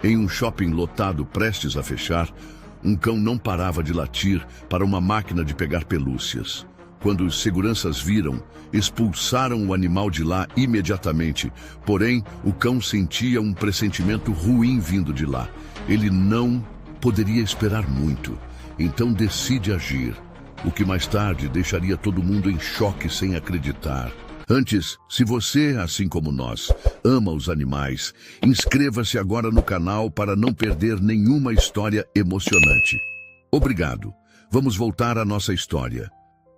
Em um shopping lotado prestes a fechar, um cão não parava de latir para uma máquina de pegar pelúcias. Quando os seguranças viram, expulsaram o animal de lá imediatamente. Porém, o cão sentia um pressentimento ruim vindo de lá. Ele não poderia esperar muito, então decide agir, o que mais tarde deixaria todo mundo em choque sem acreditar. Antes, se você, assim como nós, ama os animais, inscreva-se agora no canal para não perder nenhuma história emocionante. Obrigado. Vamos voltar à nossa história.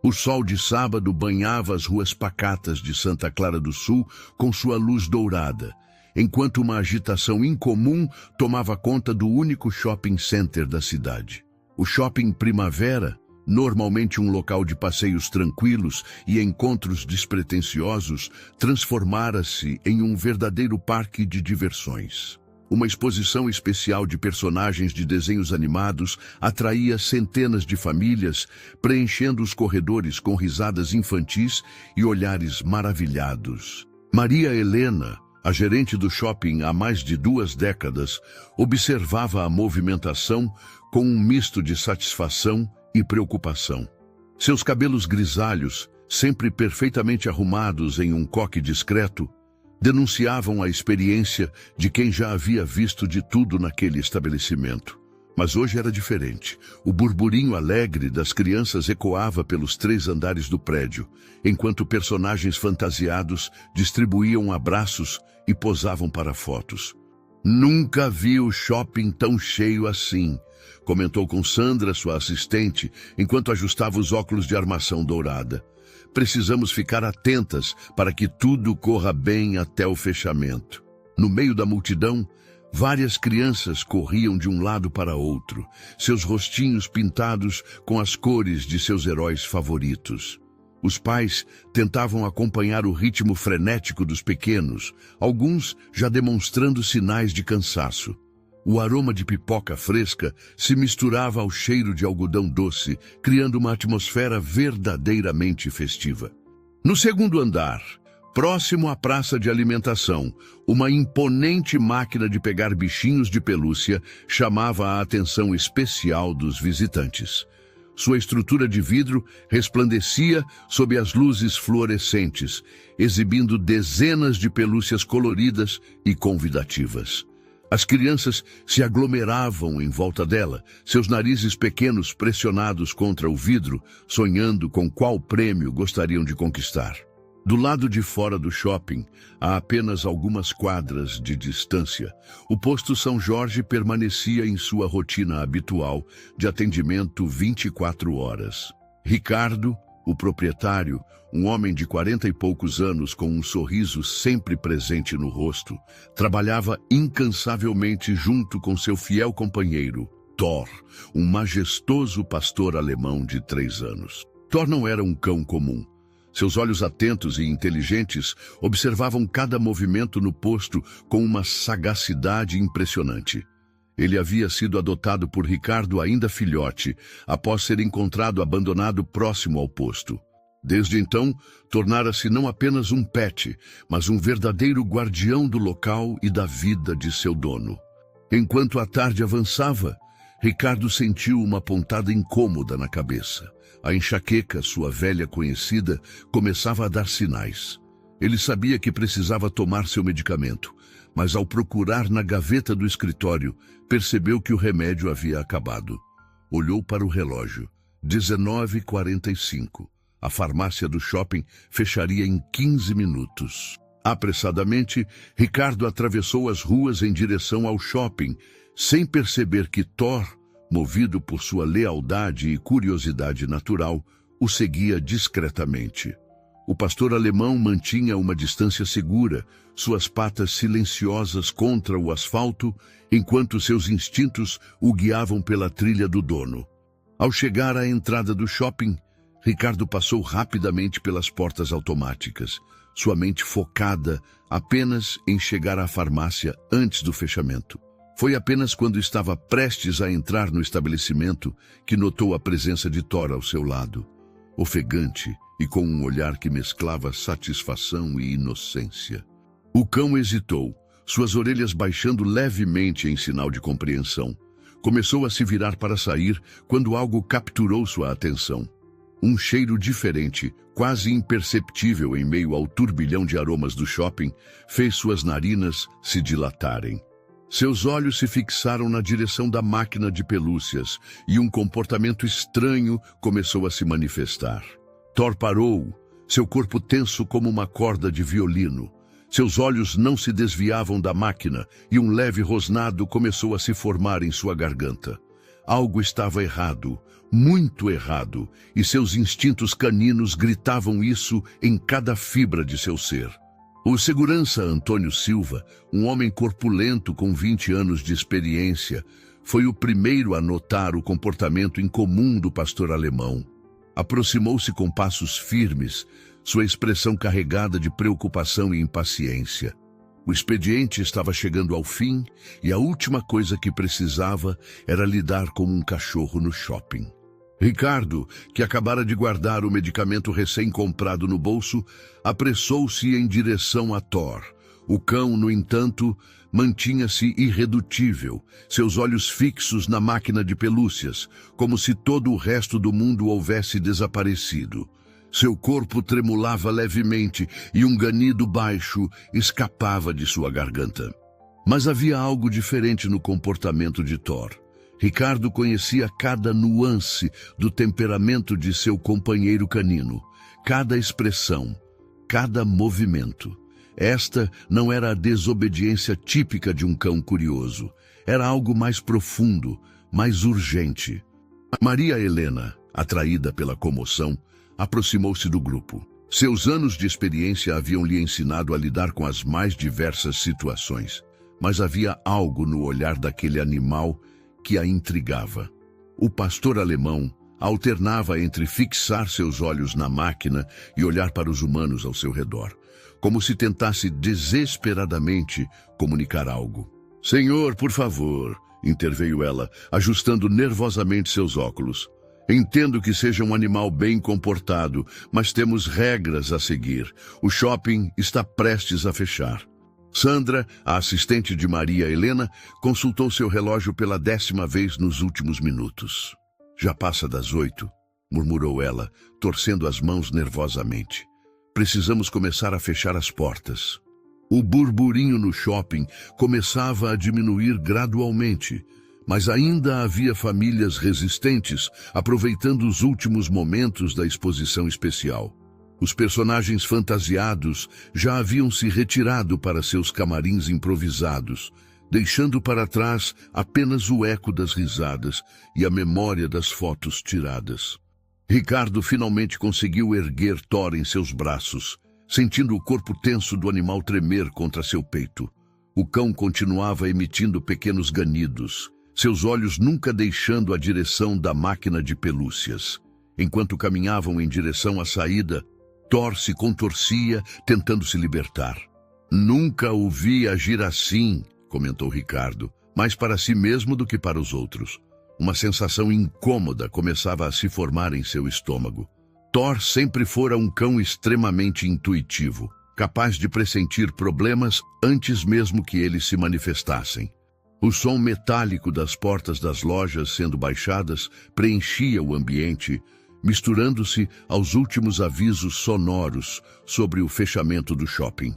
O sol de sábado banhava as ruas pacatas de Santa Clara do Sul com sua luz dourada, enquanto uma agitação incomum tomava conta do único shopping center da cidade. O Shopping Primavera, normalmente um local de passeios tranquilos e encontros despretensiosos, transformara-se em um verdadeiro parque de diversões. Uma exposição especial de personagens de desenhos animados atraía centenas de famílias, preenchendo os corredores com risadas infantis e olhares maravilhados. Maria Helena, a gerente do shopping há mais de 2 décadas, observava a movimentação com um misto de satisfação e preocupação. Seus cabelos grisalhos, sempre perfeitamente arrumados em um coque discreto, denunciavam a experiência de quem já havia visto de tudo naquele estabelecimento. Mas hoje era diferente. O burburinho alegre das crianças ecoava pelos 3 andares do prédio, enquanto personagens fantasiados distribuíam abraços e posavam para fotos. "Nunca vi o shopping tão cheio assim", comentou com Sandra, sua assistente, enquanto ajustava os óculos de armação dourada. "Precisamos ficar atentas para que tudo corra bem até o fechamento." No meio da multidão, várias crianças corriam de um lado para outro, seus rostinhos pintados com as cores de seus heróis favoritos. Os pais tentavam acompanhar o ritmo frenético dos pequenos, alguns já demonstrando sinais de cansaço. O aroma de pipoca fresca se misturava ao cheiro de algodão doce, criando uma atmosfera verdadeiramente festiva. No segundo andar, próximo à praça de alimentação, uma imponente máquina de pegar bichinhos de pelúcia chamava a atenção especial dos visitantes. Sua estrutura de vidro resplandecia sob as luzes fluorescentes, exibindo dezenas de pelúcias coloridas e convidativas. As crianças se aglomeravam em volta dela, seus narizes pequenos pressionados contra o vidro, sonhando com qual prêmio gostariam de conquistar. Do lado de fora do shopping, a apenas algumas quadras de distância, o posto São Jorge permanecia em sua rotina habitual de atendimento 24 horas. Ricardo, o proprietário, um homem de 40 e poucos anos com um sorriso sempre presente no rosto, trabalhava incansavelmente junto com seu fiel companheiro, Thor, um majestoso pastor alemão de 3 anos. Thor não era um cão comum. Seus olhos atentos e inteligentes observavam cada movimento no posto com uma sagacidade impressionante. Ele havia sido adotado por Ricardo ainda filhote, após ser encontrado abandonado próximo ao posto. Desde então, tornara-se não apenas um pet, mas um verdadeiro guardião do local e da vida de seu dono. Enquanto a tarde avançava, Ricardo sentiu uma pontada incômoda na cabeça. A enxaqueca, sua velha conhecida, começava a dar sinais. Ele sabia que precisava tomar seu medicamento, mas ao procurar na gaveta do escritório, percebeu que o remédio havia acabado. Olhou para o relógio. 19h45. A farmácia do shopping fecharia em 15 minutos. Apressadamente, Ricardo atravessou as ruas em direção ao shopping, sem perceber que Thor, movido por sua lealdade e curiosidade natural, o seguia discretamente. O pastor alemão mantinha uma distância segura, suas patas silenciosas contra o asfalto, enquanto seus instintos o guiavam pela trilha do dono. Ao chegar à entrada do shopping, Ricardo passou rapidamente pelas portas automáticas, sua mente focada apenas em chegar à farmácia antes do fechamento. Foi apenas quando estava prestes a entrar no estabelecimento que notou a presença de Thor ao seu lado, ofegante e com um olhar que mesclava satisfação e inocência. O cão hesitou, suas orelhas baixando levemente em sinal de compreensão. Começou a se virar para sair quando algo capturou sua atenção. Um cheiro diferente, quase imperceptível em meio ao turbilhão de aromas do shopping, fez suas narinas se dilatarem. Seus olhos se fixaram na direção da máquina de pelúcias e um comportamento estranho começou a se manifestar. Thor parou, seu corpo tenso como uma corda de violino. Seus olhos não se desviavam da máquina e um leve rosnado começou a se formar em sua garganta. Algo estava errado, muito errado, e seus instintos caninos gritavam isso em cada fibra de seu ser. O segurança Antônio Silva, um homem corpulento com 20 anos de experiência, foi o primeiro a notar o comportamento incomum do pastor alemão. Aproximou-se com passos firmes, sua expressão carregada de preocupação e impaciência. O expediente estava chegando ao fim e a última coisa que precisava era lidar com um cachorro no shopping. Ricardo, que acabara de guardar o medicamento recém-comprado no bolso, apressou-se em direção a Thor. O cão, no entanto, mantinha-se irredutível, seus olhos fixos na máquina de pelúcias, como se todo o resto do mundo houvesse desaparecido. Seu corpo tremulava levemente e um ganido baixo escapava de sua garganta. Mas havia algo diferente no comportamento de Thor. Ricardo conhecia cada nuance do temperamento de seu companheiro canino, cada expressão, cada movimento. Esta não era a desobediência típica de um cão curioso. Era algo mais profundo, mais urgente. Maria Helena, atraída pela comoção, aproximou-se do grupo. Seus anos de experiência haviam lhe ensinado a lidar com as mais diversas situações, mas havia algo no olhar daquele animal que a intrigava. O pastor alemão alternava entre fixar seus olhos na máquina e olhar para os humanos ao seu redor, como se tentasse desesperadamente comunicar algo. "Senhor, por favor", interveio ela, ajustando nervosamente seus óculos. "Entendo que seja um animal bem comportado, mas temos regras a seguir. O shopping está prestes a fechar." Sandra, a assistente de Maria Helena, consultou seu relógio pela 10ª vez nos últimos minutos. "Já passa das 8, murmurou ela, torcendo as mãos nervosamente. "Precisamos começar a fechar as portas." O burburinho no shopping começava a diminuir gradualmente, mas ainda havia famílias resistentes aproveitando os últimos momentos da exposição especial. Os personagens fantasiados já haviam se retirado para seus camarins improvisados, deixando para trás apenas o eco das risadas e a memória das fotos tiradas. Ricardo finalmente conseguiu erguer Thor em seus braços, sentindo o corpo tenso do animal tremer contra seu peito. O cão continuava emitindo pequenos ganidos, seus olhos nunca deixando a direção da máquina de pelúcias. Enquanto caminhavam em direção à saída, Thor se contorcia, tentando se libertar. "Nunca o vi agir assim", comentou Ricardo, mais para si mesmo do que para os outros. Uma sensação incômoda começava a se formar em seu estômago. Thor sempre fora um cão extremamente intuitivo, capaz de pressentir problemas antes mesmo que eles se manifestassem. O som metálico das portas das lojas sendo baixadas preenchia o ambiente, misturando-se aos últimos avisos sonoros sobre o fechamento do shopping.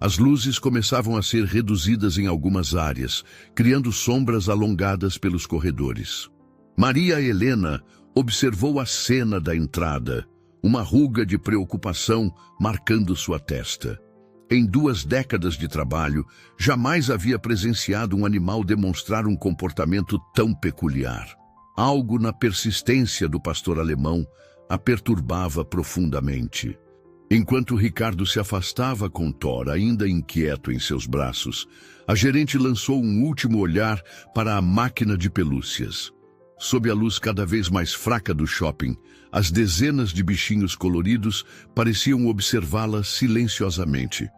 As luzes começavam a ser reduzidas em algumas áreas, criando sombras alongadas pelos corredores. Maria Helena observou a cena da entrada, uma ruga de preocupação marcando sua testa. Em 2 décadas de trabalho, jamais havia presenciado um animal demonstrar um comportamento tão peculiar. Algo na persistência do pastor alemão a perturbava profundamente. Enquanto Ricardo se afastava com Thor ainda inquieto em seus braços, a gerente lançou um último olhar para a máquina de pelúcias. Sob a luz cada vez mais fraca do shopping, as dezenas de bichinhos coloridos pareciam observá-la silenciosamente,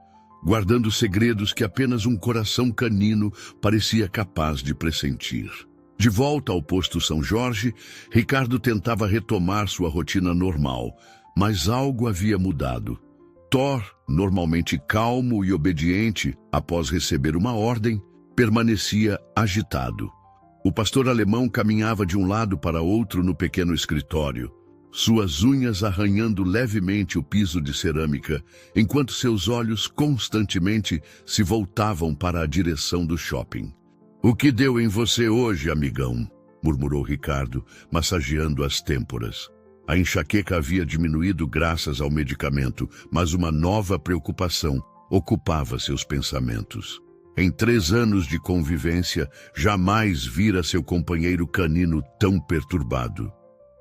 guardando segredos que apenas um coração canino parecia capaz de pressentir. De volta ao posto São Jorge, Ricardo tentava retomar sua rotina normal, mas algo havia mudado. Thor, normalmente calmo e obediente após receber uma ordem, permanecia agitado. O pastor alemão caminhava de um lado para outro no pequeno escritório, suas unhas arranhando levemente o piso de cerâmica, enquanto seus olhos constantemente se voltavam para a direção do shopping. "O que deu em você hoje, amigão?" murmurou Ricardo, massageando as têmporas. A enxaqueca havia diminuído graças ao medicamento, mas uma nova preocupação ocupava seus pensamentos. Em 3 anos de convivência, jamais vira seu companheiro canino tão perturbado.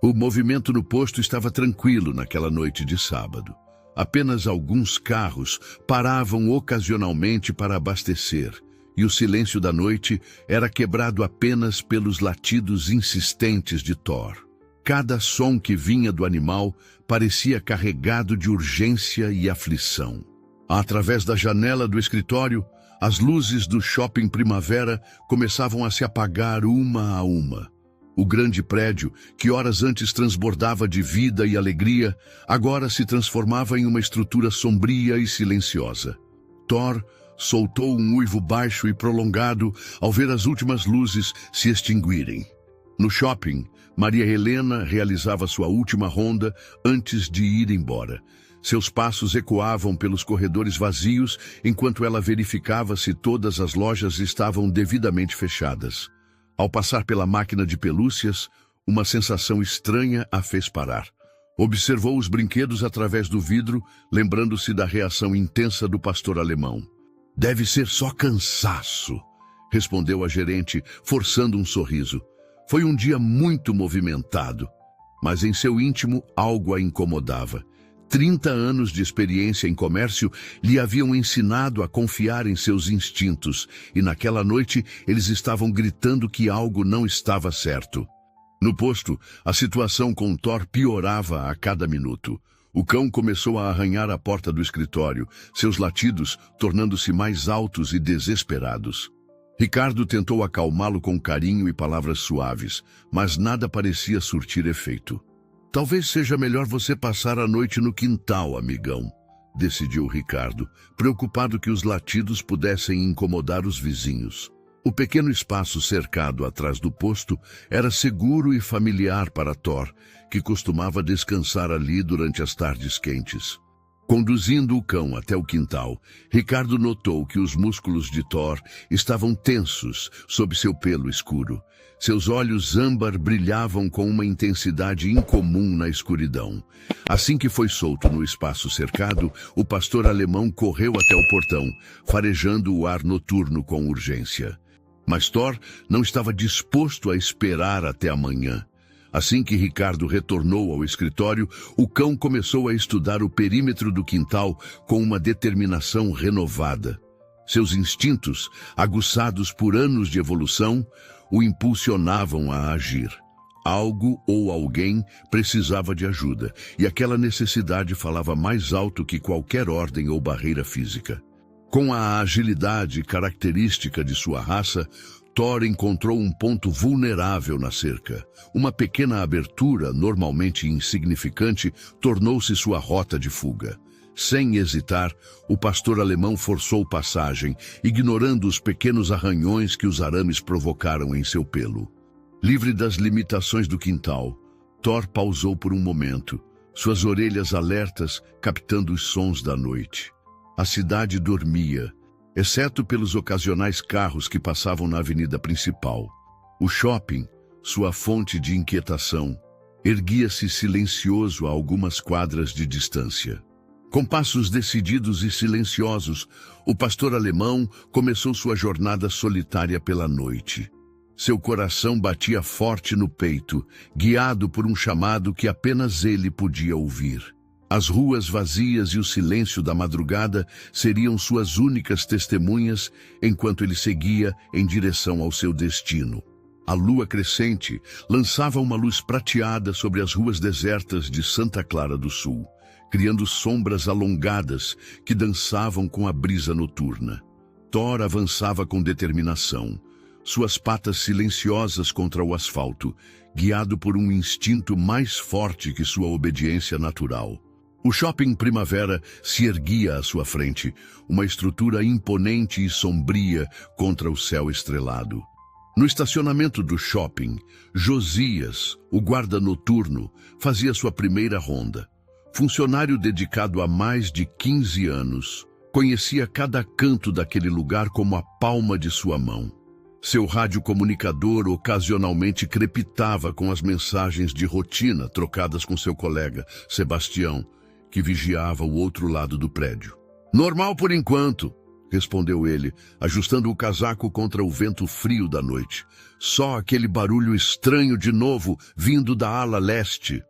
O movimento no posto estava tranquilo naquela noite de sábado. Apenas alguns carros paravam ocasionalmente para abastecer, e o silêncio da noite era quebrado apenas pelos latidos insistentes de Thor. Cada som que vinha do animal parecia carregado de urgência e aflição. Através da janela do escritório, as luzes do shopping Primavera começavam a se apagar uma a uma. O grande prédio, que horas antes transbordava de vida e alegria, agora se transformava em uma estrutura sombria e silenciosa. Thor soltou um uivo baixo e prolongado ao ver as últimas luzes se extinguirem. No shopping, Maria Helena realizava sua última ronda antes de ir embora. Seus passos ecoavam pelos corredores vazios enquanto ela verificava se todas as lojas estavam devidamente fechadas. Ao passar pela máquina de pelúcias, uma sensação estranha a fez parar. Observou os brinquedos através do vidro, lembrando-se da reação intensa do pastor alemão. "Deve ser só cansaço", respondeu a gerente, forçando um sorriso. Foi um dia muito movimentado, mas em seu íntimo algo a incomodava. 30 anos de experiência em comércio lhe haviam ensinado a confiar em seus instintos, e naquela noite eles estavam gritando que algo não estava certo. No posto, a situação com Thor piorava a cada minuto. O cão começou a arranhar a porta do escritório, seus latidos tornando-se mais altos e desesperados. Ricardo tentou acalmá-lo com carinho e palavras suaves, mas nada parecia surtir efeito. "Talvez seja melhor você passar a noite no quintal, amigão", decidiu Ricardo, preocupado que os latidos pudessem incomodar os vizinhos. O pequeno espaço cercado atrás do posto era seguro e familiar para Thor, que costumava descansar ali durante as tardes quentes. Conduzindo o cão até o quintal, Ricardo notou que os músculos de Thor estavam tensos sob seu pelo escuro. Seus olhos âmbar brilhavam com uma intensidade incomum na escuridão. Assim que foi solto no espaço cercado, o pastor alemão correu até o portão, farejando o ar noturno com urgência. Mas Thor não estava disposto a esperar até amanhã. Assim que Ricardo retornou ao escritório, o cão começou a estudar o perímetro do quintal com uma determinação renovada. Seus instintos, aguçados por anos de evolução, o impulsionavam a agir. Algo ou alguém precisava de ajuda, e aquela necessidade falava mais alto que qualquer ordem ou barreira física. Com a agilidade característica de sua raça, Thor encontrou um ponto vulnerável na cerca. Uma pequena abertura, normalmente insignificante, tornou-se sua rota de fuga. Sem hesitar, o pastor alemão forçou passagem, ignorando os pequenos arranhões que os arames provocaram em seu pelo. Livre das limitações do quintal, Thor pausou por um momento, suas orelhas alertas captando os sons da noite. A cidade dormia, exceto pelos ocasionais carros que passavam na avenida principal. O shopping, sua fonte de inquietação, erguia-se silencioso a algumas quadras de distância. Com passos decididos e silenciosos, o pastor alemão começou sua jornada solitária pela noite. Seu coração batia forte no peito, guiado por um chamado que apenas ele podia ouvir. As ruas vazias e o silêncio da madrugada seriam suas únicas testemunhas enquanto ele seguia em direção ao seu destino. A lua crescente lançava uma luz prateada sobre as ruas desertas de Santa Clara do Sul, criando sombras alongadas que dançavam com a brisa noturna. Thor avançava com determinação, suas patas silenciosas contra o asfalto, guiado por um instinto mais forte que sua obediência natural. O Shopping Primavera se erguia à sua frente, uma estrutura imponente e sombria contra o céu estrelado. No estacionamento do shopping, Josias, o guarda noturno, fazia sua primeira ronda. Funcionário dedicado há mais de 15 anos, conhecia cada canto daquele lugar como a palma de sua mão. Seu radiocomunicador ocasionalmente crepitava com as mensagens de rotina trocadas com seu colega, Sebastião, que vigiava o outro lado do prédio. "Normal por enquanto", respondeu ele, ajustando o casaco contra o vento frio da noite. Só aquele barulho estranho de novo, vindo da ala leste.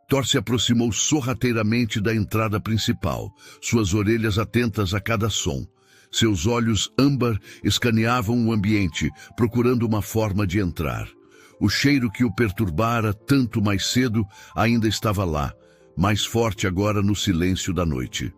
Thor se aproximou sorrateiramente da entrada principal, suas orelhas atentas a cada som. Seus olhos âmbar escaneavam o ambiente, procurando uma forma de entrar. O cheiro que o perturbara tanto mais cedo ainda estava lá, mais forte agora no silêncio da noite.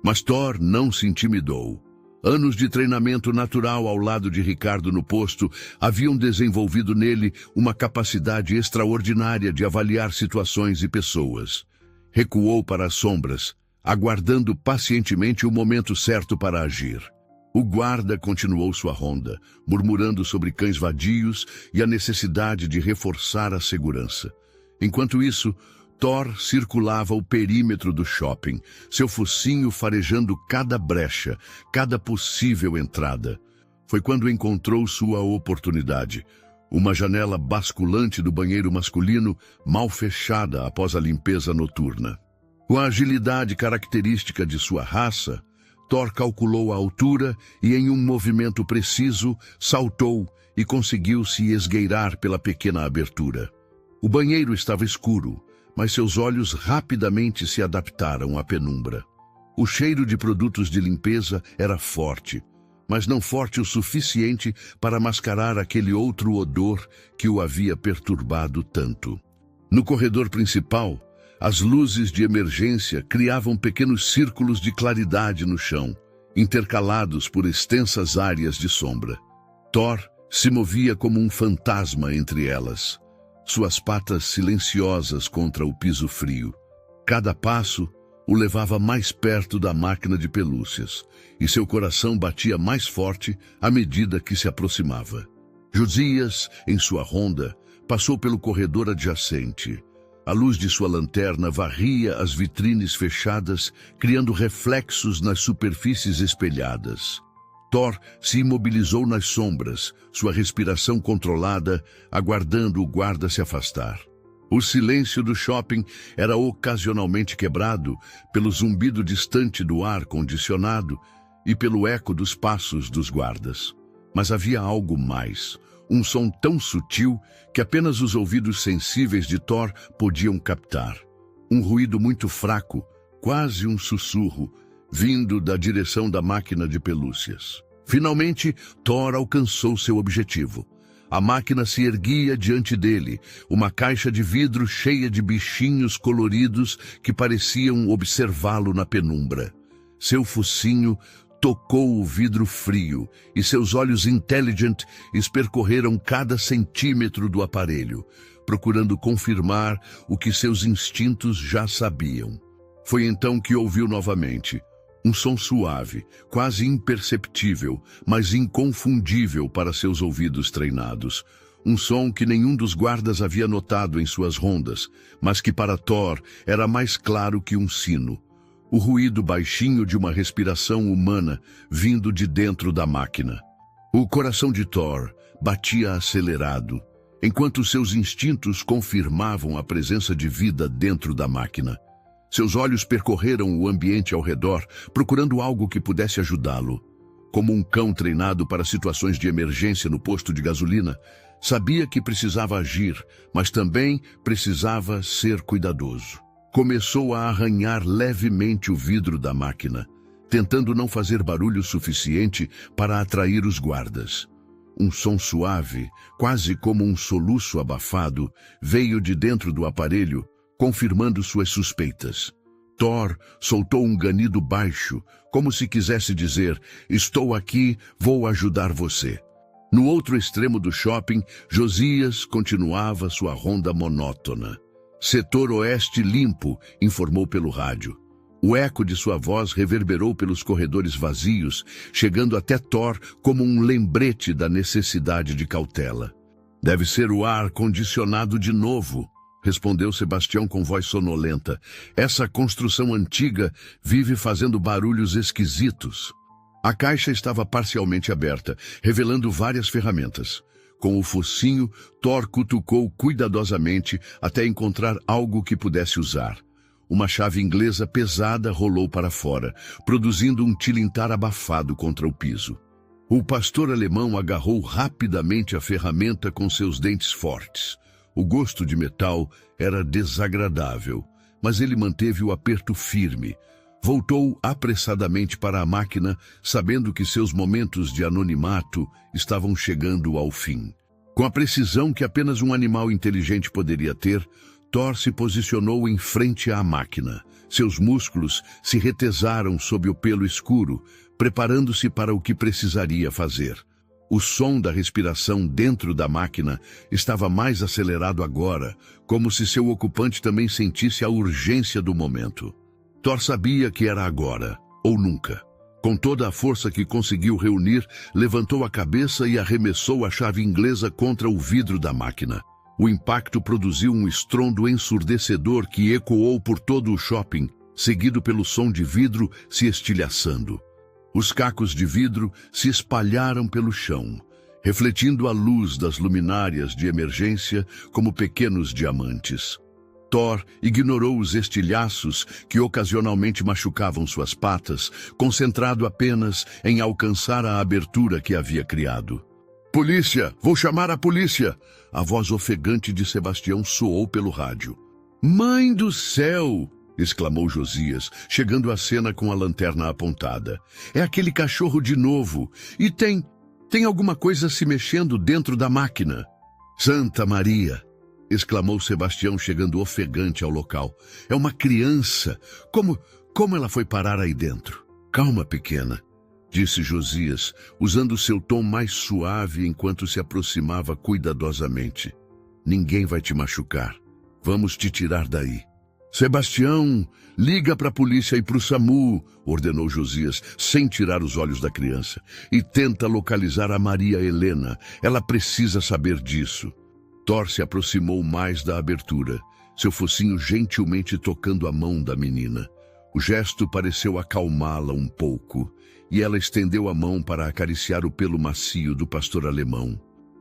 Mas Thor não se intimidou. Anos de treinamento natural ao lado de Ricardo no posto haviam desenvolvido nele uma capacidade extraordinária de avaliar situações e pessoas. Recuou para as sombras, aguardando pacientemente o momento certo para agir. O guarda continuou sua ronda, murmurando sobre cães vadios e a necessidade de reforçar a segurança. Enquanto isso, Thor circulava o perímetro do shopping, seu focinho farejando cada brecha, cada possível entrada. Foi quando encontrou sua oportunidade. Uma janela basculante do banheiro masculino, mal fechada após a limpeza noturna. Com a agilidade característica de sua raça, Thor calculou a altura e, em um movimento preciso, saltou e conseguiu se esgueirar pela pequena abertura. O banheiro estava escuro, mas seus olhos rapidamente se adaptaram à penumbra. O cheiro de produtos de limpeza era forte, mas não forte o suficiente para mascarar aquele outro odor que o havia perturbado tanto. No corredor principal, as luzes de emergência criavam pequenos círculos de claridade no chão, intercalados por extensas áreas de sombra. Thor se movia como um fantasma entre elas, suas patas silenciosas contra o piso frio. Cada passo o levava mais perto da máquina de pelúcias, e seu coração batia mais forte à medida que se aproximava. Josias, em sua ronda, passou pelo corredor adjacente. A luz de sua lanterna varria as vitrines fechadas, criando reflexos nas superfícies espelhadas. Thor se imobilizou nas sombras, sua respiração controlada, aguardando o guarda se afastar. O silêncio do shopping era ocasionalmente quebrado pelo zumbido distante do ar condicionado e pelo eco dos passos dos guardas. Mas havia algo mais, um som tão sutil que apenas os ouvidos sensíveis de Thor podiam captar. Um ruído muito fraco, quase um sussurro, vindo da direção da máquina de pelúcias. Finalmente, Thor alcançou seu objetivo. A máquina se erguia diante dele, uma caixa de vidro cheia de bichinhos coloridos que pareciam observá-lo na penumbra. Seu focinho tocou o vidro frio e seus olhos intelligent percorreram cada centímetro do aparelho, procurando confirmar o que seus instintos já sabiam. Foi então que ouviu novamente um som suave, quase imperceptível, mas inconfundível para seus ouvidos treinados. Um som que nenhum dos guardas havia notado em suas rondas, mas que para Thor era mais claro que um sino. O ruído baixinho de uma respiração humana vindo de dentro da máquina. O coração de Thor batia acelerado, enquanto seus instintos confirmavam a presença de vida dentro da máquina. Seus olhos percorreram o ambiente ao redor, procurando algo que pudesse ajudá-lo. Como um cão treinado para situações de emergência no posto de gasolina, sabia que precisava agir, mas também precisava ser cuidadoso. Começou a arranhar levemente o vidro da máquina, tentando não fazer barulho suficiente para atrair os guardas. Um som suave, quase como um soluço abafado, veio de dentro do aparelho, confirmando suas suspeitas. Thor soltou um ganido baixo, como se quisesse dizer: "Estou aqui, vou ajudar você." No outro extremo do shopping, Josias continuava sua ronda monótona. "Setor oeste limpo", informou pelo rádio. O eco de sua voz reverberou pelos corredores vazios, chegando até Thor como um lembrete da necessidade de cautela. Deve ser o ar condicionado de novo, respondeu Sebastião com voz sonolenta. Essa construção antiga vive fazendo barulhos esquisitos. A caixa estava parcialmente aberta, revelando várias ferramentas. Com o focinho, Thor cutucou cuidadosamente até encontrar algo que pudesse usar. Uma chave inglesa pesada rolou para fora, produzindo um tilintar abafado contra o piso. O pastor alemão agarrou rapidamente a ferramenta com seus dentes fortes. O gosto de metal era desagradável, mas ele manteve o aperto firme. Voltou apressadamente para a máquina, sabendo que seus momentos de anonimato estavam chegando ao fim. Com a precisão que apenas um animal inteligente poderia ter, Thor se posicionou em frente à máquina. Seus músculos se retesaram sob o pelo escuro, preparando-se para o que precisaria fazer. O som da respiração dentro da máquina estava mais acelerado agora, como se seu ocupante também sentisse a urgência do momento. Thor sabia que era agora, ou nunca. Com toda a força que conseguiu reunir, levantou a cabeça e arremessou a chave inglesa contra o vidro da máquina. O impacto produziu um estrondo ensurdecedor que ecoou por todo o shopping, seguido pelo som de vidro se estilhaçando. Os cacos de vidro se espalharam pelo chão, refletindo a luz das luminárias de emergência como pequenos diamantes. Thor ignorou os estilhaços que ocasionalmente machucavam suas patas, concentrado apenas em alcançar a abertura que havia criado. "Polícia! Vou chamar a polícia!" A voz ofegante de Sebastião soou pelo rádio. "Mãe do céu!" exclamou Josias, chegando à cena com a lanterna apontada. "É aquele cachorro de novo. E tem alguma coisa se mexendo dentro da máquina." "Santa Maria!" exclamou Sebastião, chegando ofegante ao local. "É uma criança. Como ela foi parar aí dentro?" "Calma, pequena", disse Josias, usando seu tom mais suave enquanto se aproximava cuidadosamente. "Ninguém vai te machucar. Vamos te tirar daí." "Sebastião, liga para a polícia e para o SAMU", ordenou Josias, sem tirar os olhos da criança. "E tenta localizar a Maria Helena. Ela precisa saber disso." Thor se aproximou mais da abertura, seu focinho gentilmente tocando a mão da menina. O gesto pareceu acalmá-la um pouco, e ela estendeu a mão para acariciar o pelo macio do pastor alemão.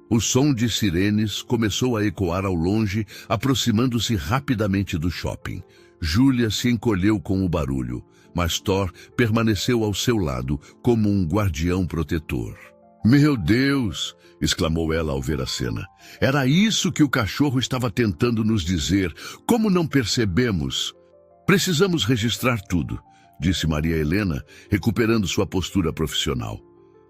O som de sirenes começou a ecoar ao longe, aproximando-se rapidamente do shopping. Júlia se encolheu com o barulho, mas Thor permaneceu ao seu lado como um guardião protetor. "Meu Deus!" exclamou ela ao ver a cena. "Era isso que o cachorro estava tentando nos dizer. Como não percebemos?" "Precisamos registrar tudo", disse Maria Helena, recuperando sua postura profissional.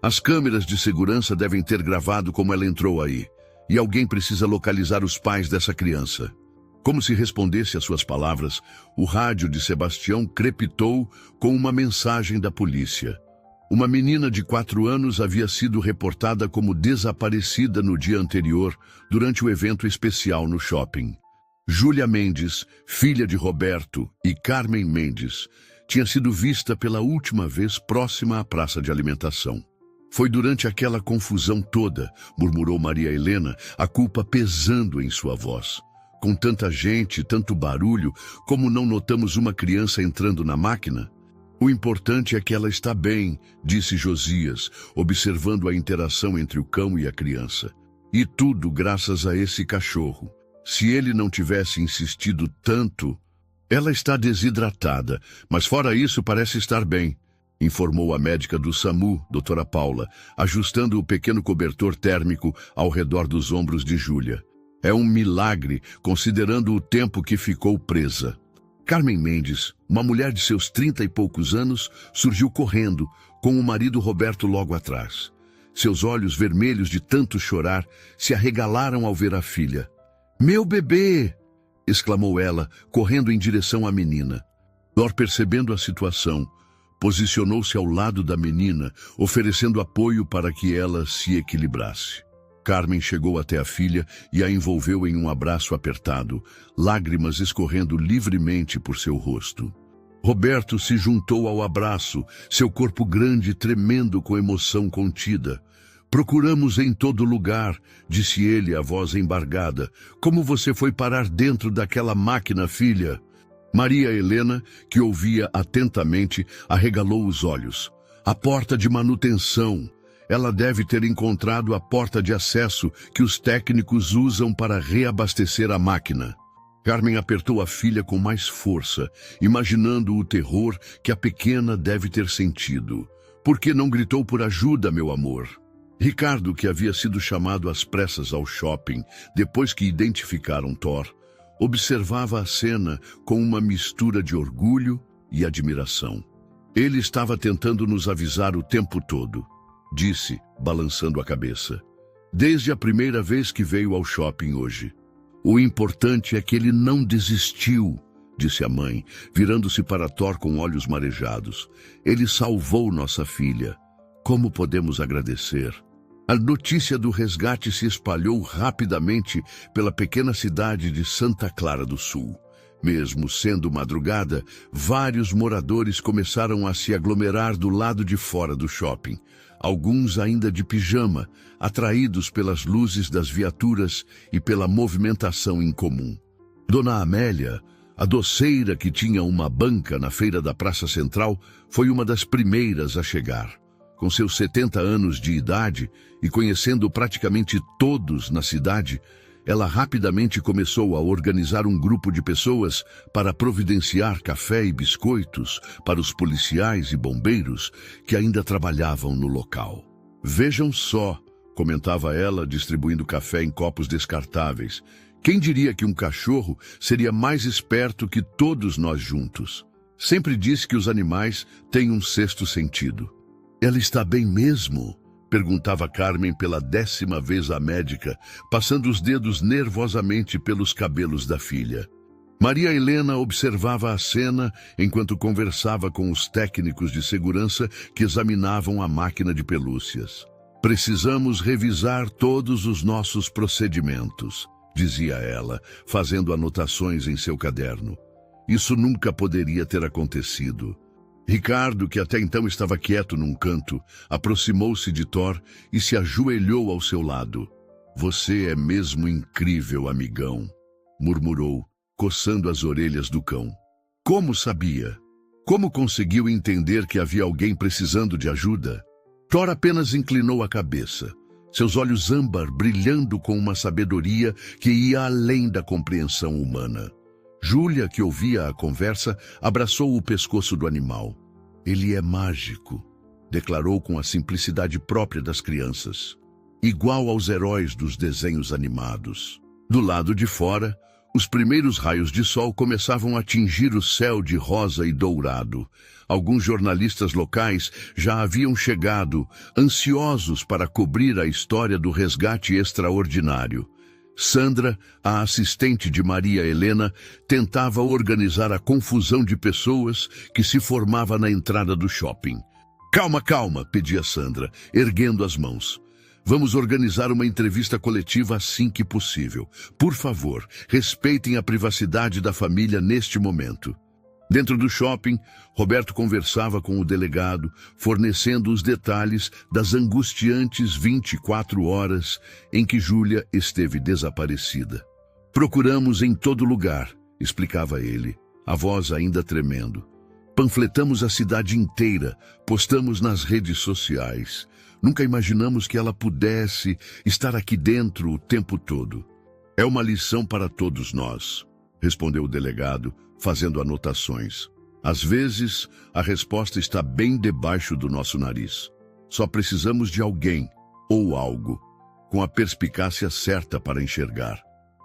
"As câmeras de segurança devem ter gravado como ela entrou aí, e alguém precisa localizar os pais dessa criança." Como se respondesse às suas palavras, o rádio de Sebastião crepitou com uma mensagem da polícia. Uma menina de 4 anos havia sido reportada como desaparecida no dia anterior, durante o evento especial no shopping. Júlia Mendes, filha de Roberto, e Carmen Mendes, tinha sido vista pela última vez próxima à praça de alimentação. "Foi durante aquela confusão toda", murmurou Maria Helena, a culpa pesando em sua voz. "Com tanta gente, tanto barulho, como não notamos uma criança entrando na máquina?" "O importante é que ela está bem", disse Josias, observando a interação entre o cão e a criança. "E tudo graças a esse cachorro. Se ele não tivesse insistido tanto..." "Ela está desidratada, mas fora isso parece estar bem", informou a médica do SAMU, doutora Paula, ajustando o pequeno cobertor térmico ao redor dos ombros de Júlia. "É um milagre, considerando o tempo que ficou presa." Carmen Mendes, uma mulher de seus 30 e poucos anos, surgiu correndo, com o marido Roberto logo atrás. Seus olhos vermelhos de tanto chorar se arregalaram ao ver a filha. "Meu bebê!" exclamou ela, correndo em direção à menina. Thor, percebendo a situação, posicionou-se ao lado da menina, oferecendo apoio para que ela se equilibrasse. Carmen chegou até a filha e a envolveu em um abraço apertado, lágrimas escorrendo livremente por seu rosto. Roberto se juntou ao abraço, seu corpo grande tremendo com emoção contida. Procuramos em todo lugar, disse ele, a voz embargada. Como você foi parar dentro daquela máquina, filha? Maria Helena, que ouvia atentamente, arregalou os olhos. A porta de manutenção. Ela deve ter encontrado a porta de acesso que os técnicos usam para reabastecer a máquina. Carmen apertou a filha com mais força, imaginando o terror que a pequena deve ter sentido. Por que não gritou por ajuda, meu amor? Ricardo, que havia sido chamado às pressas ao shopping depois que identificaram Thor, observava a cena com uma mistura de orgulho e admiração. Ele estava tentando nos avisar o tempo todo, disse, balançando a cabeça. Desde a primeira vez que veio ao shopping hoje. O importante é que ele não desistiu, disse a mãe, virando-se para Thor com olhos marejados. Ele salvou nossa filha. Como podemos agradecer? A notícia do resgate se espalhou rapidamente pela pequena cidade de Santa Clara do Sul. Mesmo sendo madrugada, vários moradores começaram a se aglomerar do lado de fora do shopping. Alguns ainda de pijama, atraídos pelas luzes das viaturas e pela movimentação incomum. Dona Amélia, a doceira que tinha uma banca na feira da Praça Central, foi uma das primeiras a chegar. Com seus 70 anos de idade e conhecendo praticamente todos na cidade, ela rapidamente começou a organizar um grupo de pessoas para providenciar café e biscoitos para os policiais e bombeiros que ainda trabalhavam no local. Vejam só, comentava ela, distribuindo café em copos descartáveis. Quem diria que um cachorro seria mais esperto que todos nós juntos? Sempre disse que os animais têm um sexto sentido. Ela está bem mesmo? Perguntava Carmen pela 10ª vez à médica, passando os dedos nervosamente pelos cabelos da filha. Maria Helena observava a cena enquanto conversava com os técnicos de segurança que examinavam a máquina de pelúcias. Precisamos revisar todos os nossos procedimentos, dizia ela, fazendo anotações em seu caderno. Isso nunca poderia ter acontecido. Ricardo, que até então estava quieto num canto, aproximou-se de Thor e se ajoelhou ao seu lado. Você é mesmo incrível, amigão, murmurou, coçando as orelhas do cão. Como sabia? Como conseguiu entender que havia alguém precisando de ajuda? Thor apenas inclinou a cabeça, seus olhos âmbar brilhando com uma sabedoria que ia além da compreensão humana. Júlia, que ouvia a conversa, abraçou o pescoço do animal. Ele é mágico, declarou com a simplicidade própria das crianças. Igual aos heróis dos desenhos animados. Do lado de fora, os primeiros raios de sol começavam a tingir o céu de rosa e dourado. Alguns jornalistas locais já haviam chegado, ansiosos para cobrir a história do resgate extraordinário. Sandra, a assistente de Maria Helena, tentava organizar a confusão de pessoas que se formava na entrada do shopping. Calma, calma, pedia Sandra, erguendo as mãos. Vamos organizar uma entrevista coletiva assim que possível. Por favor, respeitem a privacidade da família neste momento. Dentro do shopping, Roberto conversava com o delegado, fornecendo os detalhes das angustiantes 24 horas em que Júlia esteve desaparecida. Procuramos em todo lugar, explicava ele, a voz ainda tremendo. Panfletamos a cidade inteira, postamos nas redes sociais. Nunca imaginamos que ela pudesse estar aqui dentro o tempo todo. É uma lição para todos nós, respondeu o delegado, fazendo anotações. Às vezes, a resposta está bem debaixo do nosso nariz. Só precisamos de alguém, ou algo, com a perspicácia certa para enxergar.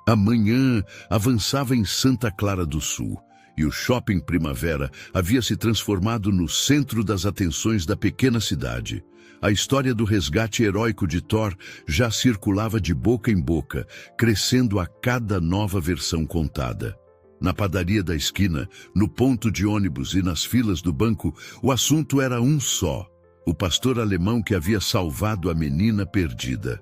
A manhã avançava em Santa Clara do Sul, e o Shopping Primavera havia se transformado no centro das atenções da pequena cidade. A história do resgate heróico de Thor já circulava de boca em boca, crescendo a cada nova versão contada. Na padaria da esquina, no ponto de ônibus e nas filas do banco, o assunto era um só: o pastor alemão que havia salvado a menina perdida.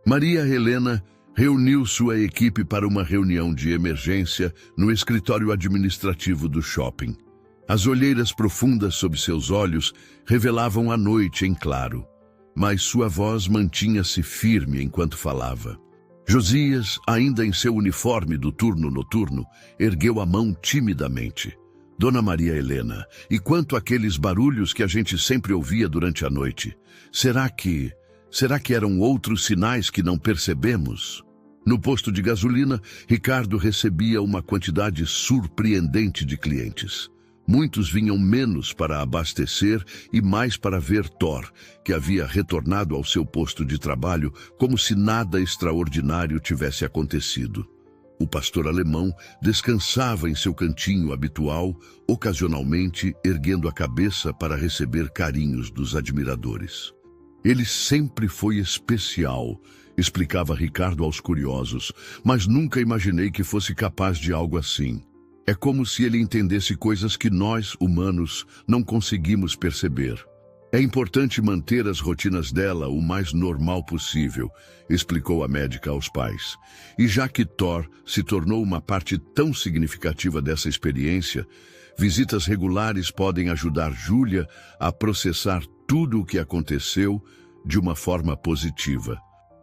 Maria Helena reuniu sua equipe para uma reunião de emergência no escritório administrativo do shopping. As olheiras profundas sob seus olhos revelavam a noite em claro, mas sua voz mantinha-se firme enquanto falava. Josias, ainda em seu uniforme do turno noturno, ergueu a mão timidamente. Dona Maria Helena, e quanto àqueles barulhos que a gente sempre ouvia durante a noite? Será que eram outros sinais que não percebemos? No posto de gasolina, Ricardo recebia uma quantidade surpreendente de clientes. Muitos vinham menos para abastecer e mais para ver Thor, que havia retornado ao seu posto de trabalho como se nada extraordinário tivesse acontecido. O pastor alemão descansava em seu cantinho habitual, ocasionalmente erguendo a cabeça para receber carinhos dos admiradores. Ele sempre foi especial, explicava Ricardo aos curiosos, mas nunca imaginei que fosse capaz de algo assim. É como se ele entendesse coisas que nós, humanos, não conseguimos perceber. É importante manter as rotinas dela o mais normal possível, explicou a médica aos pais. E já que Thor se tornou uma parte tão significativa dessa experiência, visitas regulares podem ajudar Júlia a processar tudo o que aconteceu de uma forma positiva.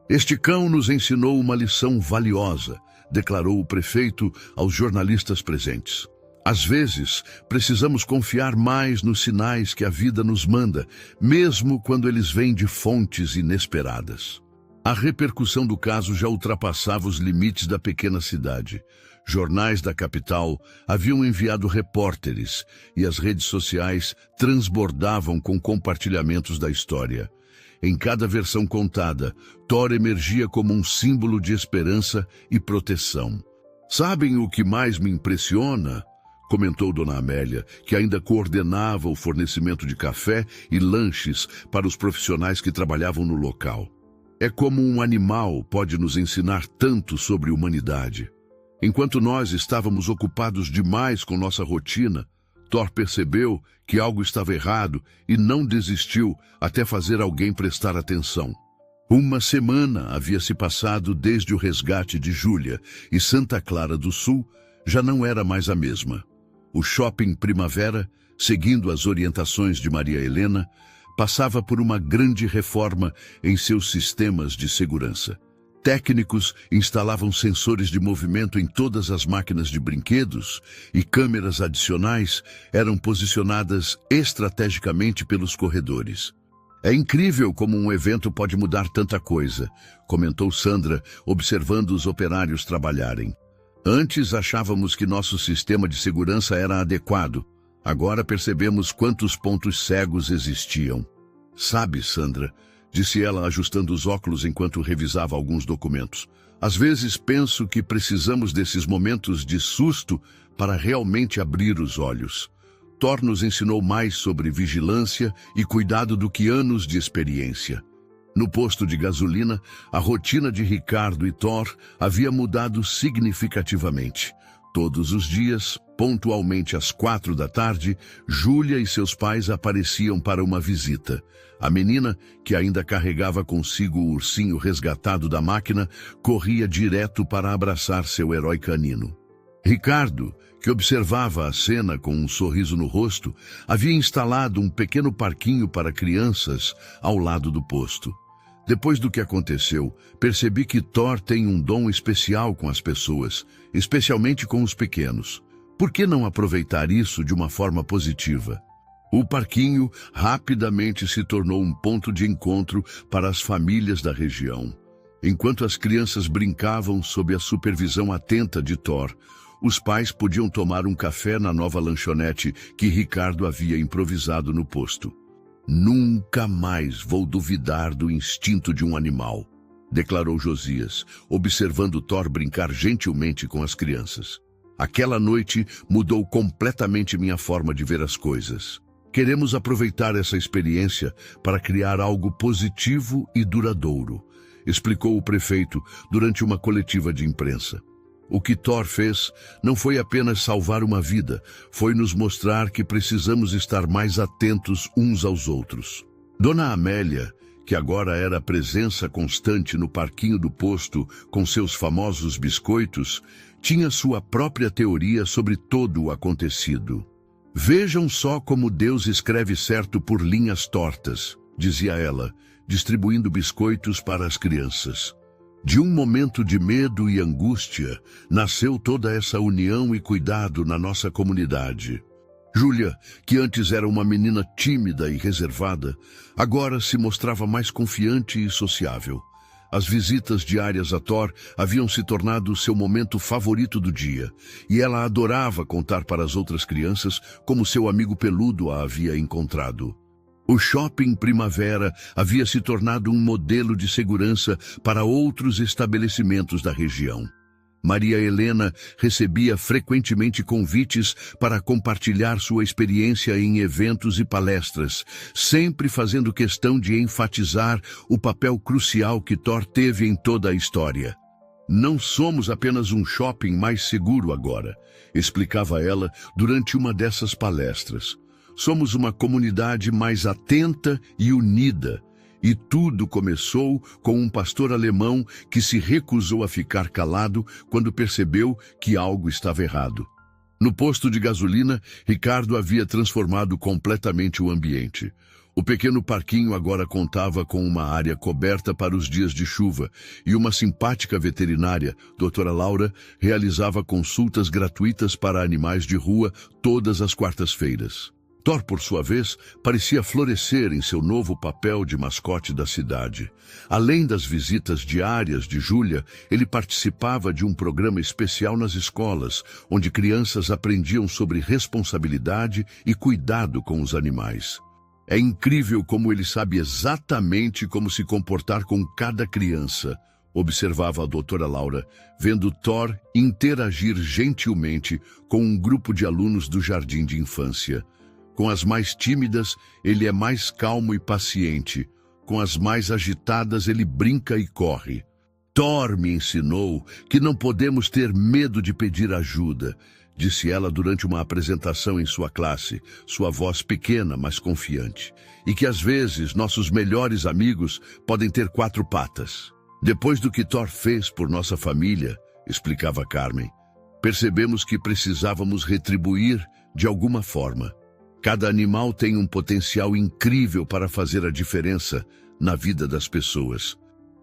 Este cão nos ensinou uma lição valiosa, declarou o prefeito aos jornalistas presentes. Às vezes, precisamos confiar mais nos sinais que a vida nos manda, mesmo quando eles vêm de fontes inesperadas. A repercussão do caso já ultrapassava os limites da pequena cidade. Jornais da capital haviam enviado repórteres e as redes sociais transbordavam com compartilhamentos da história. Em cada versão contada, Thor emergia como um símbolo de esperança e proteção. Sabem o que mais me impressiona? Comentou Dona Amélia, que ainda coordenava o fornecimento de café e lanches para os profissionais que trabalhavam no local. É como um animal pode nos ensinar tanto sobre humanidade. Enquanto nós estávamos ocupados demais com nossa rotina, Thor percebeu que algo estava errado e não desistiu até fazer alguém prestar atenção. Uma semana havia se passado desde o resgate de Júlia e Santa Clara do Sul já não era mais a mesma. O shopping Primavera, seguindo as orientações de Maria Helena, passava por uma grande reforma em seus sistemas de segurança. Técnicos instalavam sensores de movimento em todas as máquinas de brinquedos e câmeras adicionais eram posicionadas estrategicamente pelos corredores. É incrível como um evento pode mudar tanta coisa, comentou Sandra, observando os operários trabalharem. Antes achávamos que nosso sistema de segurança era adequado. Agora percebemos quantos pontos cegos existiam. Sabe, Sandra, disse ela ajustando os óculos enquanto revisava alguns documentos. Às vezes penso que precisamos desses momentos de susto para realmente abrir os olhos. Thor nos ensinou mais sobre vigilância e cuidado do que anos de experiência. No posto de gasolina, a rotina de Ricardo e Thor havia mudado significativamente. Todos os dias, pontualmente às 4 da tarde, Júlia e seus pais apareciam para uma visita. A menina, que ainda carregava consigo o ursinho resgatado da máquina, corria direto para abraçar seu herói canino. Ricardo, que observava a cena com um sorriso no rosto, havia instalado um pequeno parquinho para crianças ao lado do posto. Depois do que aconteceu, percebi que Thor tem um dom especial com as pessoas, especialmente com os pequenos. Por que não aproveitar isso de uma forma positiva? O parquinho rapidamente se tornou um ponto de encontro para as famílias da região. Enquanto as crianças brincavam sob a supervisão atenta de Thor, os pais podiam tomar um café na nova lanchonete que Ricardo havia improvisado no posto. Nunca mais vou duvidar do instinto de um animal, declarou Josias, observando Thor brincar gentilmente com as crianças. Aquela noite mudou completamente minha forma de ver as coisas. Queremos aproveitar essa experiência para criar algo positivo e duradouro, explicou o prefeito durante uma coletiva de imprensa. O que Thor fez não foi apenas salvar uma vida, foi nos mostrar que precisamos estar mais atentos uns aos outros. Dona Amélia, que agora era presença constante no parquinho do posto com seus famosos biscoitos, tinha sua própria teoria sobre todo o acontecido. Vejam só como Deus escreve certo por linhas tortas, dizia ela, distribuindo biscoitos para as crianças. De um momento de medo e angústia, nasceu toda essa união e cuidado na nossa comunidade. Júlia, que antes era uma menina tímida e reservada, agora se mostrava mais confiante e sociável. As visitas diárias a Thor haviam se tornado seu momento favorito do dia, e ela adorava contar para as outras crianças como seu amigo peludo a havia encontrado. O Shopping Primavera havia se tornado um modelo de segurança para outros estabelecimentos da região. Maria Helena recebia frequentemente convites para compartilhar sua experiência em eventos e palestras, sempre fazendo questão de enfatizar o papel crucial que Thor teve em toda a história. Não somos apenas um shopping mais seguro agora, explicava ela durante uma dessas palestras. Somos uma comunidade mais atenta e unida. E tudo começou com um pastor alemão que se recusou a ficar calado quando percebeu que algo estava errado. No posto de gasolina, Ricardo havia transformado completamente o ambiente. O pequeno parquinho agora contava com uma área coberta para os dias de chuva e uma simpática veterinária, doutora Laura, realizava consultas gratuitas para animais de rua todas as quartas-feiras. Thor, por sua vez, parecia florescer em seu novo papel de mascote da cidade. Além das visitas diárias de Júlia, ele participava de um programa especial nas escolas, onde crianças aprendiam sobre responsabilidade e cuidado com os animais. É incrível como ele sabe exatamente como se comportar com cada criança, observava a doutora Laura, vendo Thor interagir gentilmente com um grupo de alunos do jardim de infância. Com as mais tímidas, ele é mais calmo e paciente. Com as mais agitadas, ele brinca e corre. Thor me ensinou que não podemos ter medo de pedir ajuda, disse ela durante uma apresentação em sua classe, sua voz pequena, mas confiante. E que às vezes nossos melhores amigos podem ter 4 patas. Depois do que Thor fez por nossa família, explicava Carmen, percebemos que precisávamos retribuir de alguma forma. Cada animal tem um potencial incrível para fazer a diferença na vida das pessoas.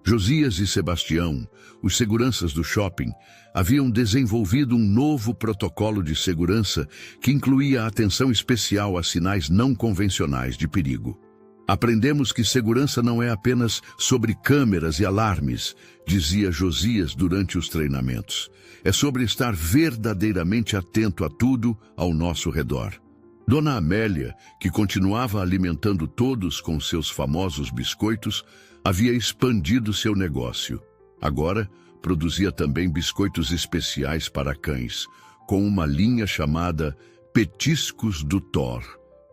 Josias e Sebastião, os seguranças do shopping, haviam desenvolvido um novo protocolo de segurança que incluía atenção especial a sinais não convencionais de perigo. Aprendemos que segurança não é apenas sobre câmeras e alarmes, dizia Josias durante os treinamentos. É sobre estar verdadeiramente atento a tudo ao nosso redor. Dona Amélia, que continuava alimentando todos com seus famosos biscoitos, havia expandido seu negócio. Agora, produzia também biscoitos especiais para cães, com uma linha chamada Petiscos do Thor,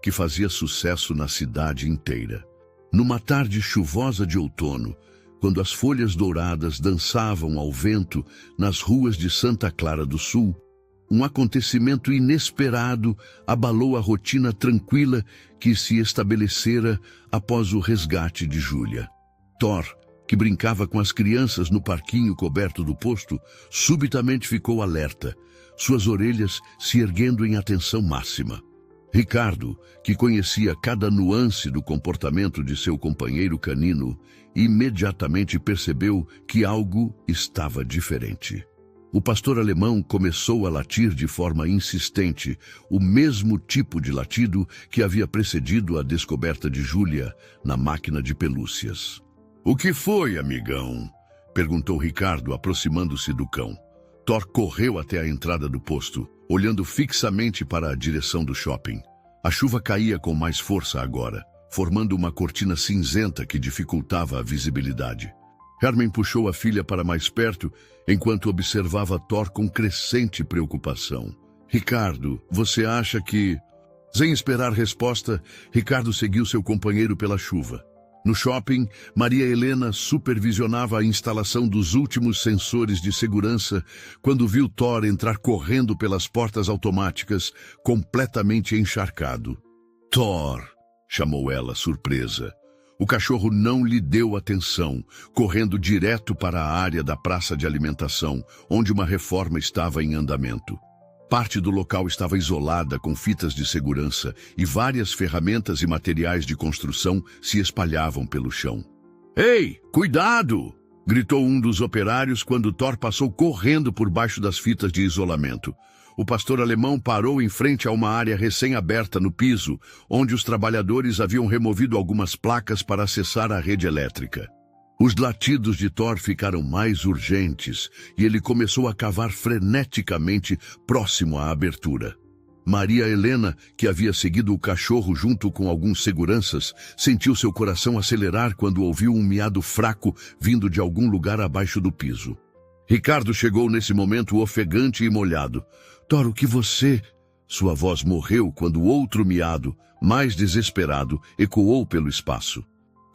que fazia sucesso na cidade inteira. Numa tarde chuvosa de outono, quando as folhas douradas dançavam ao vento nas ruas de Santa Clara do Sul, um acontecimento inesperado abalou a rotina tranquila que se estabelecera após o resgate de Júlia. Thor, que brincava com as crianças no parquinho coberto do posto, subitamente ficou alerta, suas orelhas se erguendo em atenção máxima. Ricardo, que conhecia cada nuance do comportamento de seu companheiro canino, imediatamente percebeu que algo estava diferente. O pastor alemão começou a latir de forma insistente, o mesmo tipo de latido que havia precedido a descoberta de Júlia na máquina de pelúcias. "O que foi, amigão?" perguntou Ricardo, aproximando-se do cão. Thor correu até a entrada do posto, olhando fixamente para a direção do shopping. A chuva caía com mais força agora, formando uma cortina cinzenta que dificultava a visibilidade. Carmen puxou a filha para mais perto, enquanto observava Thor com crescente preocupação. "Ricardo, você acha que..." Sem esperar resposta, Ricardo seguiu seu companheiro pela chuva. No shopping, Maria Helena supervisionava a instalação dos últimos sensores de segurança quando viu Thor entrar correndo pelas portas automáticas, completamente encharcado. "Thor!" chamou ela, surpresa. O cachorro não lhe deu atenção, correndo direto para a área da praça de alimentação, onde uma reforma estava em andamento. Parte do local estava isolada com fitas de segurança e várias ferramentas e materiais de construção se espalhavam pelo chão. "Ei, cuidado!" gritou um dos operários quando Thor passou correndo por baixo das fitas de isolamento. O pastor alemão parou em frente a uma área recém-aberta no piso, onde os trabalhadores haviam removido algumas placas para acessar a rede elétrica. Os latidos de Thor ficaram mais urgentes e ele começou a cavar freneticamente próximo à abertura. Maria Helena, que havia seguido o cachorro junto com alguns seguranças, sentiu seu coração acelerar quando ouviu um miado fraco vindo de algum lugar abaixo do piso. Ricardo chegou nesse momento ofegante e molhado. "Thor, o que você..." Sua voz morreu quando outro miado, mais desesperado, ecoou pelo espaço.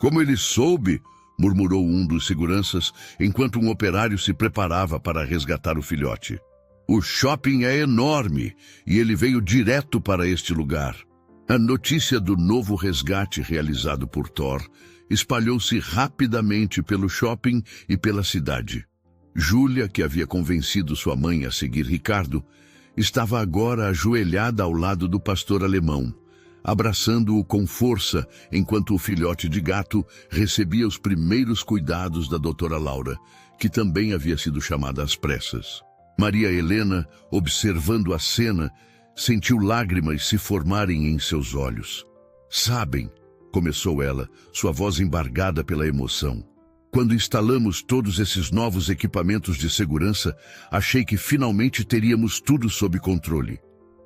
"Como ele soube?" murmurou um dos seguranças, enquanto um operário se preparava para resgatar o filhote. "O shopping é enorme e ele veio direto para este lugar." A notícia do novo resgate realizado por Thor espalhou-se rapidamente pelo shopping e pela cidade. Júlia, que havia convencido sua mãe a seguir Ricardo, estava agora ajoelhada ao lado do pastor alemão, abraçando-o com força enquanto o filhote de gato recebia os primeiros cuidados da doutora Laura, que também havia sido chamada às pressas. Maria Helena, observando a cena, sentiu lágrimas se formarem em seus olhos. "Sabem", começou ela, sua voz embargada pela emoção. "Quando instalamos todos esses novos equipamentos de segurança, achei que finalmente teríamos tudo sob controle.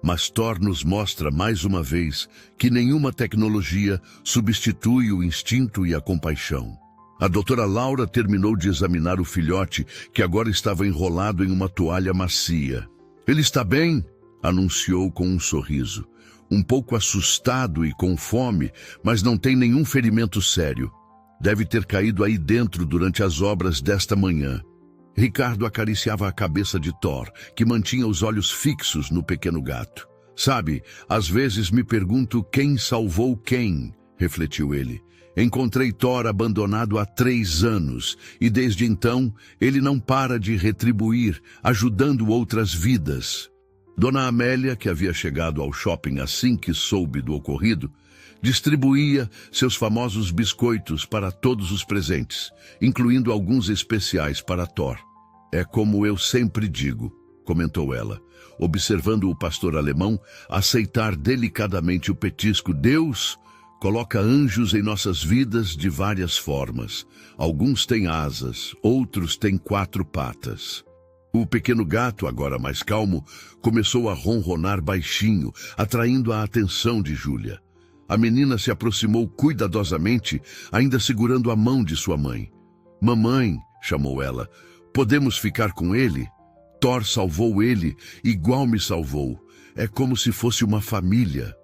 Mas Thor nos mostra mais uma vez que nenhuma tecnologia substitui o instinto e a compaixão." A doutora Laura terminou de examinar o filhote, que agora estava enrolado em uma toalha macia. "Ele está bem?" anunciou com um sorriso. "Um pouco assustado e com fome, mas não tem nenhum ferimento sério. Deve ter caído aí dentro durante as obras desta manhã." Ricardo acariciava a cabeça de Thor, que mantinha os olhos fixos no pequeno gato. "Sabe, às vezes me pergunto quem salvou quem", refletiu ele. "Encontrei Thor abandonado há 3 anos, e desde então ele não para de retribuir, ajudando outras vidas." Dona Amélia, que havia chegado ao shopping assim que soube do ocorrido, distribuía seus famosos biscoitos para todos os presentes, incluindo alguns especiais para Thor. "É como eu sempre digo", comentou ela, observando o pastor alemão aceitar delicadamente o petisco. "Deus coloca anjos em nossas vidas de várias formas. Alguns têm asas, outros têm 4 patas." O pequeno gato, agora mais calmo, começou a ronronar baixinho, atraindo a atenção de Júlia. A menina se aproximou cuidadosamente, ainda segurando a mão de sua mãe. "Mamãe", chamou ela, "podemos ficar com ele? Thor salvou ele, igual me salvou. É como se fosse uma família."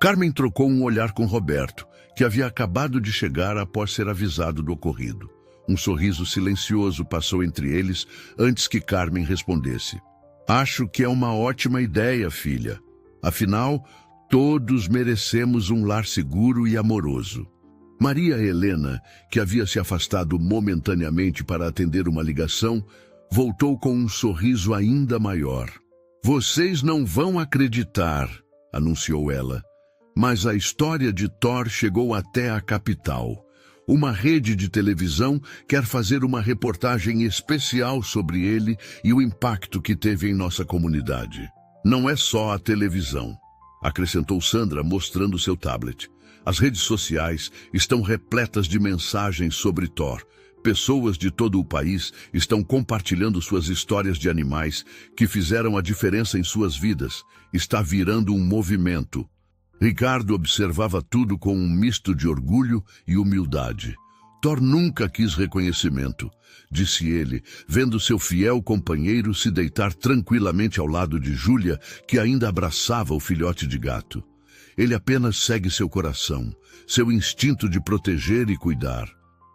Carmen trocou um olhar com Roberto, que havia acabado de chegar após ser avisado do ocorrido. Um sorriso silencioso passou entre eles antes que Carmen respondesse. "Acho que é uma ótima ideia, filha. Afinal, todos merecemos um lar seguro e amoroso." Maria Helena, que havia se afastado momentaneamente para atender uma ligação, voltou com um sorriso ainda maior. "Vocês não vão acreditar", anunciou ela, "mas a história de Thor chegou até a capital. Uma rede de televisão quer fazer uma reportagem especial sobre ele e o impacto que teve em nossa comunidade. Não é só a televisão", acrescentou Sandra, mostrando seu tablet. "As redes sociais estão repletas de mensagens sobre Thor. Pessoas de todo o país estão compartilhando suas histórias de animais que fizeram a diferença em suas vidas. Está virando um movimento." Ricardo observava tudo com um misto de orgulho e humildade. "Thor nunca quis reconhecimento", disse ele, vendo seu fiel companheiro se deitar tranquilamente ao lado de Júlia, que ainda abraçava o filhote de gato. "Ele apenas segue seu coração, seu instinto de proteger e cuidar."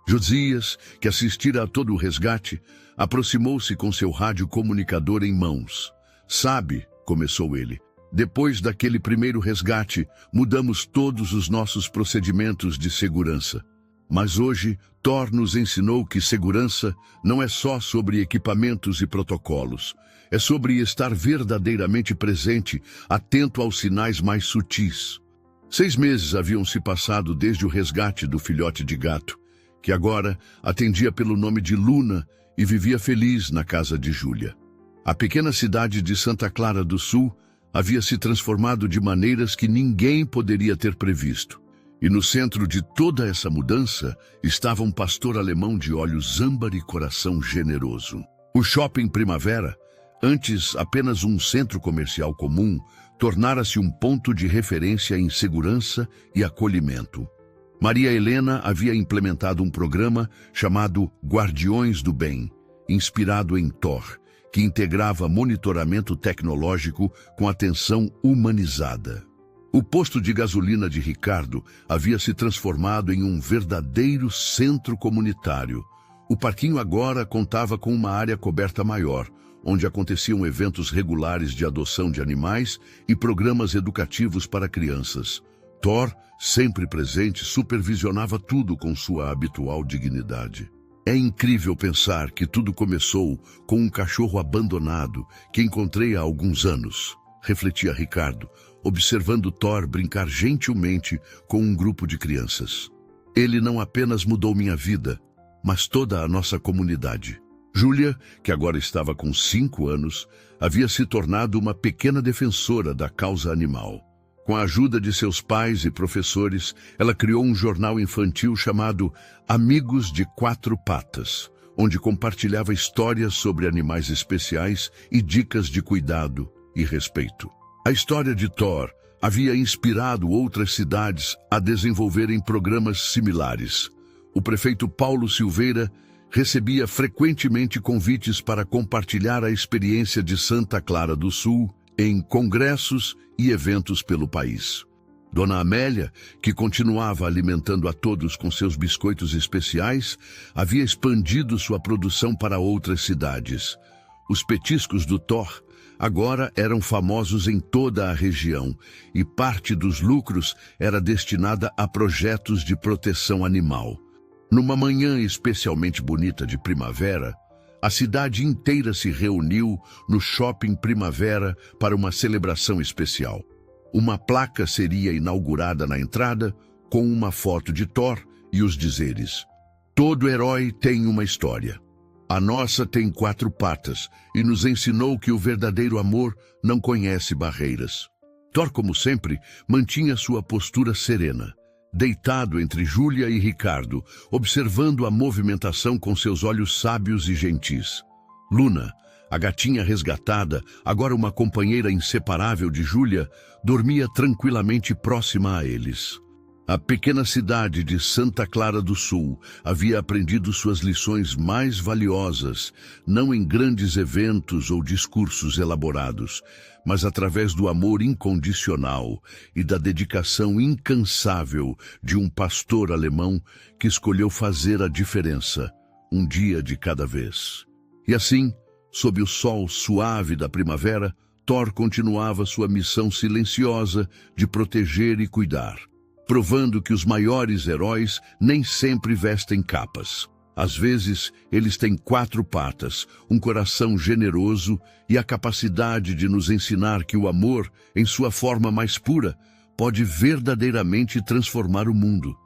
Josias, que assistira a todo o resgate, aproximou-se com seu rádio comunicador em mãos. "Sabe", começou ele, "depois daquele primeiro resgate, mudamos todos os nossos procedimentos de segurança." Mas hoje, Thor nos ensinou que segurança não é só sobre equipamentos e protocolos. É sobre estar verdadeiramente presente, atento aos sinais mais sutis. 6 meses haviam se passado desde o resgate do filhote de gato, que agora atendia pelo nome de Luna e vivia feliz na casa de Júlia. A pequena cidade de Santa Clara do Sul havia se transformado de maneiras que ninguém poderia ter previsto. E no centro de toda essa mudança estava um pastor alemão de olhos âmbar e coração generoso. O Shopping Primavera, antes apenas um centro comercial comum, tornara-se um ponto de referência em segurança e acolhimento. Maria Helena havia implementado um programa chamado Guardiões do Bem, inspirado em Thor, que integrava monitoramento tecnológico com atenção humanizada. O posto de gasolina de Ricardo havia se transformado em um verdadeiro centro comunitário. O parquinho agora contava com uma área coberta maior, onde aconteciam eventos regulares de adoção de animais e programas educativos para crianças. Thor, sempre presente, supervisionava tudo com sua habitual dignidade. É incrível pensar que tudo começou com um cachorro abandonado que encontrei há alguns anos, refletia Ricardo, observando Thor brincar gentilmente com um grupo de crianças. Ele não apenas mudou minha vida, mas toda a nossa comunidade. Júlia, que agora estava com 5 anos, havia se tornado uma pequena defensora da causa animal. Com a ajuda de seus pais e professores, ela criou um jornal infantil chamado Amigos de Quatro Patas, onde compartilhava histórias sobre animais especiais e dicas de cuidado e respeito. A história de Thor havia inspirado outras cidades a desenvolverem programas similares. O prefeito Paulo Silveira recebia frequentemente convites para compartilhar a experiência de Santa Clara do Sul em congressos e eventos pelo país. Dona Amélia, que continuava alimentando a todos com seus biscoitos especiais, havia expandido sua produção para outras cidades. Os petiscos do Thor agora eram famosos em toda a região e parte dos lucros era destinada a projetos de proteção animal. Numa manhã especialmente bonita de primavera, a cidade inteira se reuniu no Shopping Primavera para uma celebração especial. Uma placa seria inaugurada na entrada com uma foto de Thor e os dizeres: "Todo herói tem uma história. A nossa tem 4 patas e nos ensinou que o verdadeiro amor não conhece barreiras." Thor, como sempre, mantinha sua postura serena, deitado entre Júlia e Ricardo, observando a movimentação com seus olhos sábios e gentis. Luna, a gatinha resgatada, agora uma companheira inseparável de Júlia, dormia tranquilamente próxima a eles. A pequena cidade de Santa Clara do Sul havia aprendido suas lições mais valiosas, não em grandes eventos ou discursos elaborados, mas através do amor incondicional e da dedicação incansável de um pastor alemão que escolheu fazer a diferença, um dia de cada vez. E assim, sob o sol suave da primavera, Thor continuava sua missão silenciosa de proteger e cuidar, provando que os maiores heróis nem sempre vestem capas. Às vezes, eles têm 4 patas, um coração generoso e a capacidade de nos ensinar que o amor, em sua forma mais pura, pode verdadeiramente transformar o mundo.